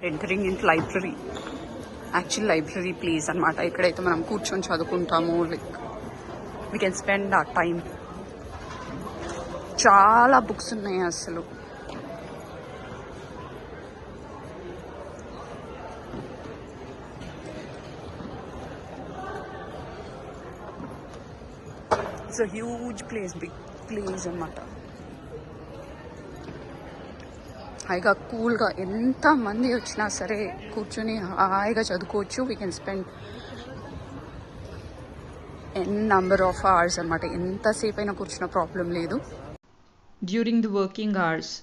Entering in library, actual library place అనమాట. ఇక్కడైతే మనం కూర్చొని చదువుకుంటాము, లైక్ వీ కెన్ స్పెండ్ ఆ టైం. చాలా బుక్స్ ఉన్నాయి అసలు. It's a huge place, big place అనమాట. హాయిగా కూల్గా ఎంతమంది వచ్చినా సరే కూర్చొని హాయిగా చదువుకోవచ్చు. We can spend number of hours అనమాట. ఎంతసేపు అయినా కూర్చున్న ప్రాబ్లం లేదు డ్యూరింగ్ ది వర్కింగ్ అవర్స్.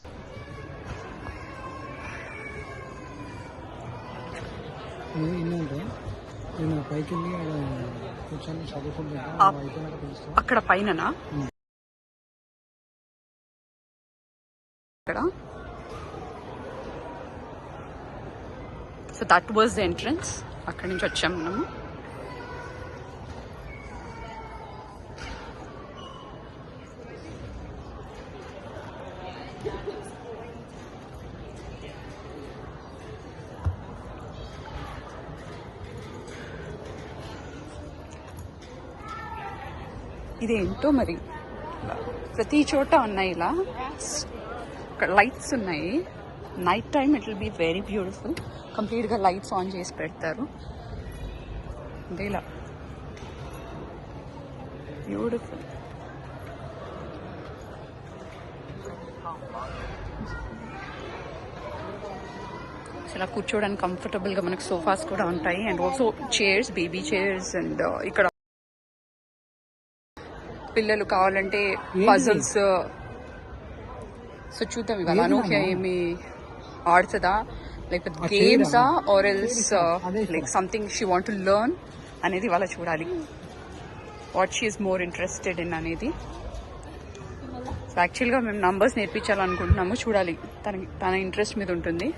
అక్కడ పైననా? అక్కడ so that was the entrance. అక్కడి నుంచి వచ్చాం మనము. ఇదేంటో మరి ప్రతి చోట ఉన్నాయి ఇలా లైట్స్ ఉన్నాయి. Night time it will be very beautiful. కంప్లీట్గా లైట్స్ ఆన్ చేసి పెడతారు. ఇలా బ్యూటిఫుల్. ఇలా కూర్చోవడానికి కంఫర్టబుల్గా మనకు సోఫాస్ కూడా ఉంటాయి. And also chairs, baby chairs. And ఇక్కడ పిల్లలు కావాలంటే పజల్స్. సో చూద్దాం ఇవాళ అనూహ్య ఏమి ఆడుతుందా, లేకపోతే గేమ్సా or else like something she want to learn అనేది ఇవాళ చూడాలి. What she is more interested in అనేది. సో యాక్చువల్గా మేము నంబర్స్ నేర్పించాలనుకుంటున్నాము. చూడాలి తన ఇంట్రెస్ట్ మీద ఉంటుంది.